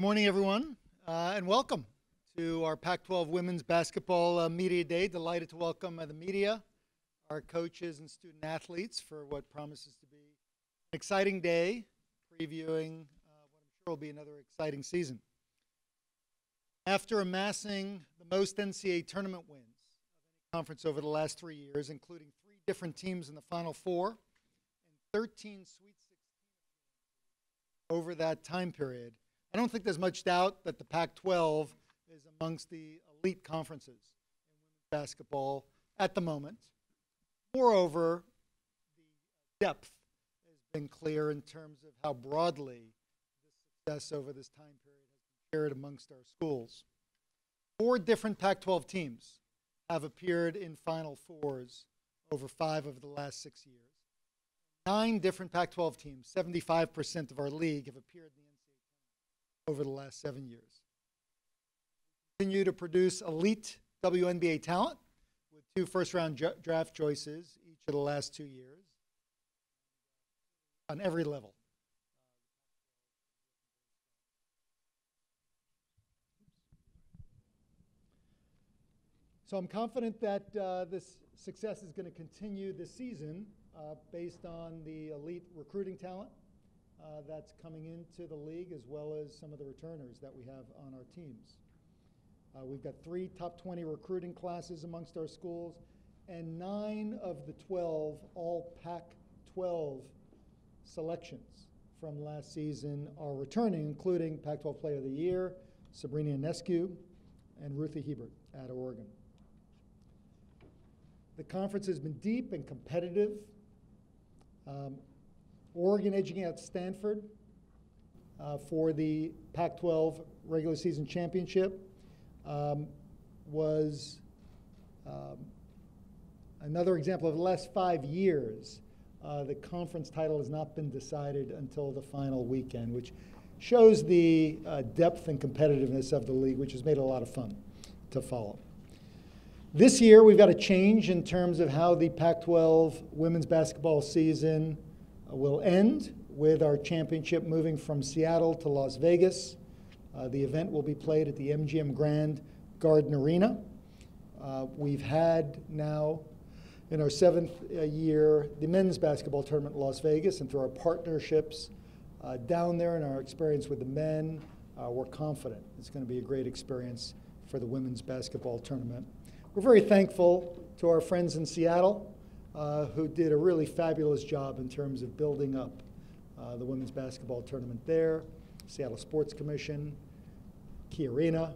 morning, everyone, and welcome to our Pac-12 Women's Basketball Media Day. Delighted to welcome the media, our coaches and student athletes for what promises to be an exciting day, previewing what I'm sure will be another exciting season. After amassing the most NCAA tournament wins of any conference over the last 3 years, including 3 different teams in the Final Four and 13 Sweet 16 over that time period, I don't think there's much doubt that the Pac-12 is amongst the elite conferences in women's basketball at the moment. Moreover, the depth has been clear in terms of how broadly the success over this time period has been shared amongst our schools. 4 different Pac-12 teams have appeared in Final Fours over 5 of the last 6 years. 9 different Pac-12 teams, 75% of our league, have appeared in the NCAA over the last 7 years. We continue to produce elite WNBA talent with 2 first-round draft choices each of the last 2 years on every level. So I'm confident that this success is going to continue this season based on the elite recruiting talent that's coming into the league, as well as some of the returners that we have on our teams. We've got 3 top 20 recruiting classes amongst our schools, and 9 of the 12 all Pac-12 selections from last season are returning, including Pac-12 Player of the Year, Sabrina Ionescu, and Ruthie Hebert out of Oregon. The conference has been deep and competitive. Oregon edging out Stanford for the Pac-12 regular season championship was another example of the last 5 years. The conference title has not been decided until the final weekend, which shows the depth and competitiveness of the league, which has made it a lot of fun to follow. This year, we've got a change in terms of how the Pac-12 women's basketball season will end, with our championship moving from Seattle to Las Vegas. The event will be played at the MGM Grand Garden Arena. We've had now, in our 7th year, the men's basketball tournament in Las Vegas, and through our partnerships down there and our experience with the men, we're confident it's going to be a great experience for the women's basketball tournament. We're very thankful to our friends in Seattle who did a really fabulous job in terms of building up the women's basketball tournament there. Seattle Sports Commission, Key Arena,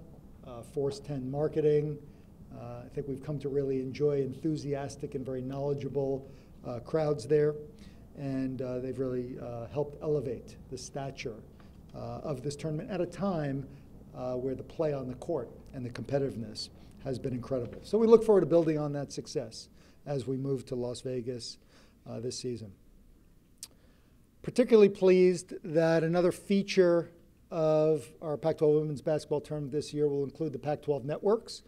Force 10 Marketing. I think we've come to really enjoy enthusiastic and very knowledgeable crowds there. And they've really helped elevate the stature of this tournament at a time where the play on the court and the competitiveness has been incredible. So we look forward to building on that success as we move to Las Vegas this season. Particularly pleased that another feature of our Pac-12 women's basketball tournament this year will include the Pac-12 networks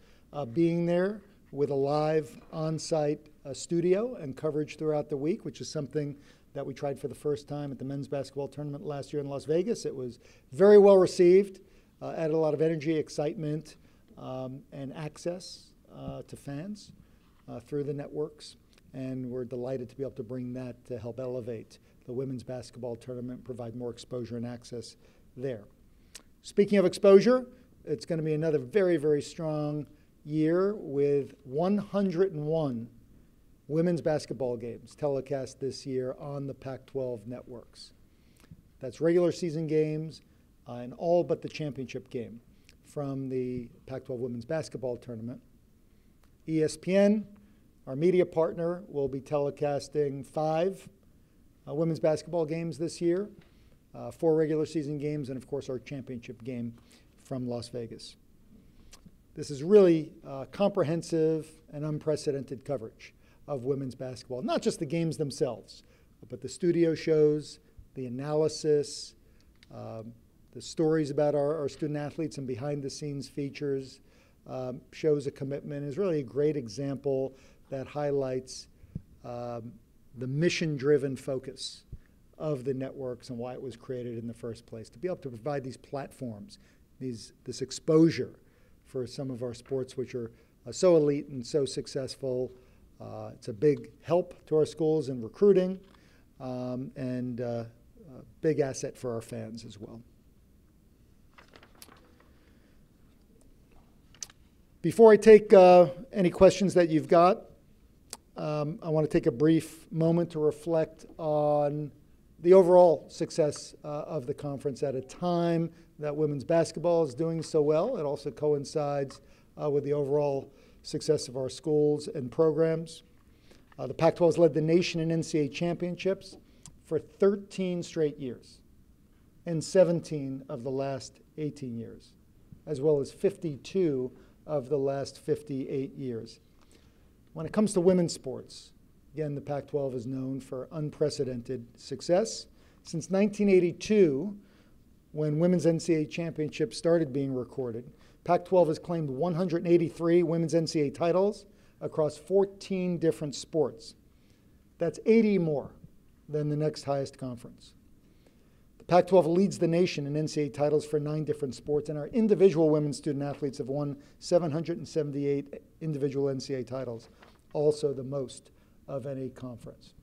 being there with a live on-site studio and coverage throughout the week, which is something that we tried for the first time at the men's basketball tournament last year in Las Vegas. It was very well received, added a lot of energy, excitement, and access to fans through the networks, and we're delighted to be able to bring that to help elevate the women's basketball tournament, provide more exposure and access there. Speaking of exposure, it's going to be another very, very strong year with 101 women's basketball games telecast this year on the Pac-12 networks. That's regular season games and all but the championship game from the Pac-12 women's basketball tournament. ESPN, our media partner, will be telecasting 5 women's basketball games this year, 4 regular season games, and of course our championship game from Las Vegas. This is really comprehensive and unprecedented coverage of women's basketball, not just the games themselves, but the studio shows, the analysis, the stories about our student athletes and behind-the-scenes features, shows a commitment, is really a great example that highlights the mission-driven focus of the networks and why it was created in the first place, to be able to provide these platforms, this exposure for some of our sports which are so elite and so successful. It's a big help to our schools in recruiting and a big asset for our fans as well. Before I take any questions that you've got, I want to take a brief moment to reflect on the overall success of the conference at a time that women's basketball is doing so well. It also coincides with the overall success of our schools and programs. The Pac-12 has led the nation in NCAA championships for 13 straight years and 17 of the last 18 years, as well as 52 of the last 58 years. When it comes to women's sports, again, the Pac-12 is known for unprecedented success. Since 1982, when women's NCAA championships started being recorded, Pac-12 has claimed 183 women's NCAA titles across 14 different sports. That's 80 more than the next highest conference. The Pac-12 leads the nation in NCAA titles for 9 different sports, and our individual women's student athletes have won 778 individual NCAA titles, also the most of any conference.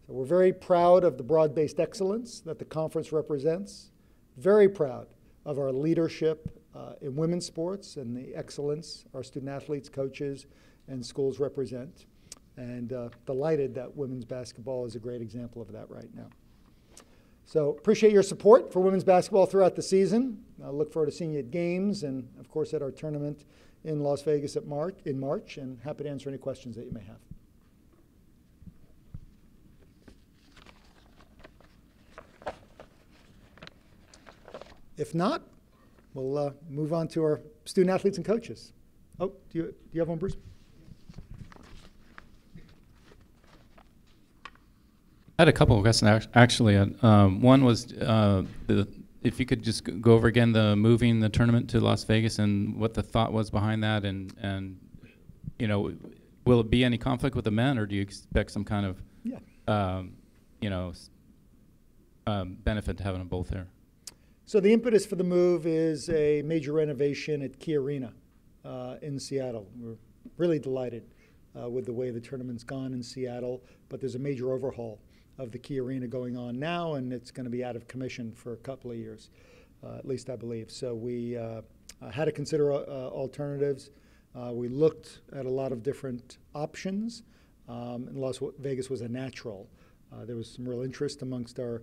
So we're very proud of the broad-based excellence that the conference represents, very proud of our leadership in women's sports and the excellence our student athletes, coaches, and schools represent, and delighted that women's basketball is a great example of that right now. So appreciate your support for women's basketball throughout the season. I look forward to seeing you at games and, of course, at our tournament in Las Vegas in March, and happy to answer any questions that you may have. If not, we'll move on to our student athletes and coaches. Oh, do you have one, Bruce? I had a couple of questions, actually. One was if you could just go over again the moving the tournament to Las Vegas and what the thought was behind that, and you know, will it be any conflict with the men, or do you expect some kind of benefit to having them both there? So the impetus for the move is a major renovation at Key Arena in Seattle. We're really delighted with the way the tournament's gone in Seattle, but there's a major overhaul of the Key Arena going on now, and it's going to be out of commission for a couple of years, at least I believe. So we had to consider alternatives. We looked at a lot of different options, and Las Vegas was a natural. There was some real interest amongst our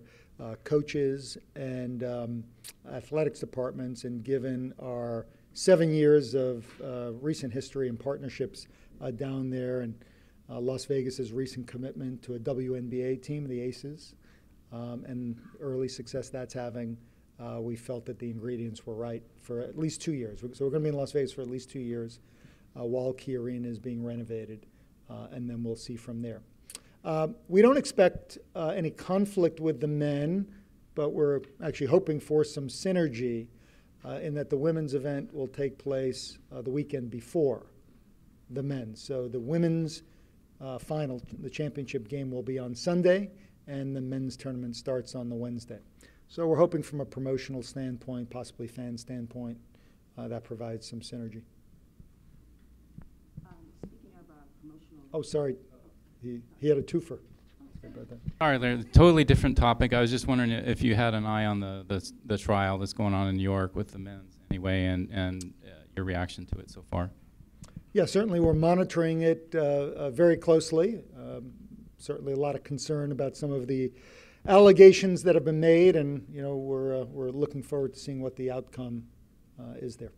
coaches and athletics departments, and given our 7 years of recent history and partnerships down there, and Las Vegas's recent commitment to a WNBA team, the Aces, and early success that's having, we felt that the ingredients were right for at least 2 years. So we're going to be in Las Vegas for at least 2 years while Key Arena is being renovated, and then we'll see from there. We don't expect any conflict with the men, but we're actually hoping for some synergy in that the women's event will take place the weekend before the men's. So the women's final, the championship game, will be on Sunday, and the men's tournament starts on the Wednesday. So we're hoping from a promotional standpoint, possibly fan standpoint, that provides some synergy. Speaking of promotional... Oh, sorry. He had a twofer. Sorry about that. All right, Larry, totally different topic. I was just wondering if you had an eye on the trial that's going on in New York with the men's anyway, and your reaction to it so far. Yeah, certainly we're monitoring it very closely. Certainly a lot of concern about some of the allegations that have been made, and you know, we're looking forward to seeing what the outcome is there.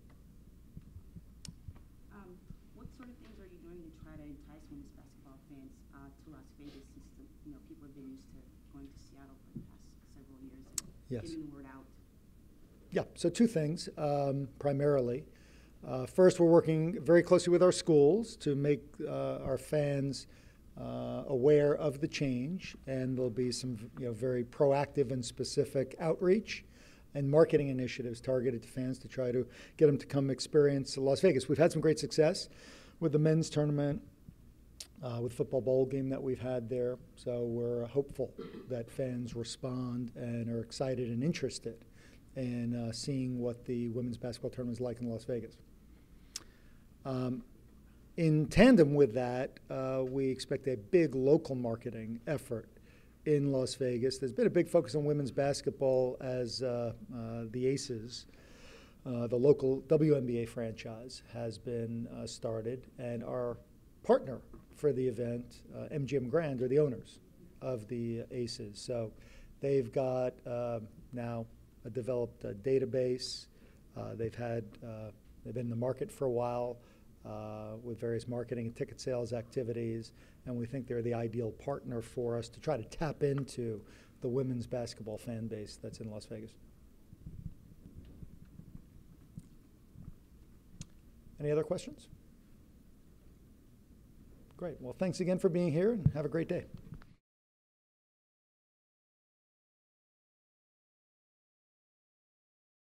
What sort of things are you doing to try to entice women's basketball fans to Las Vegas, since people have been used to going to Seattle for the past several years and getting the word out? Yeah, so 2 things primarily. First, we're working very closely with our schools to make our fans aware of the change, and there'll be some very proactive and specific outreach and marketing initiatives targeted to fans to try to get them to come experience Las Vegas. We've had some great success with the men's tournament with football bowl game that we've had there. So we're hopeful that fans respond and are excited and interested in seeing what the women's basketball tournament is like in Las Vegas. In tandem with that, we expect a big local marketing effort in Las Vegas. There's been a big focus on women's basketball as the Aces, the local WNBA franchise, has been started, and our partner for the event, MGM Grand, are the owners of the Aces. So they've got now a developed database. They've been in the market for a while with various marketing and ticket sales activities, and we think they're the ideal partner for us to try to tap into the women's basketball fan base that's in Las Vegas. Any other questions? Great. Well, thanks again for being here, and have a great day.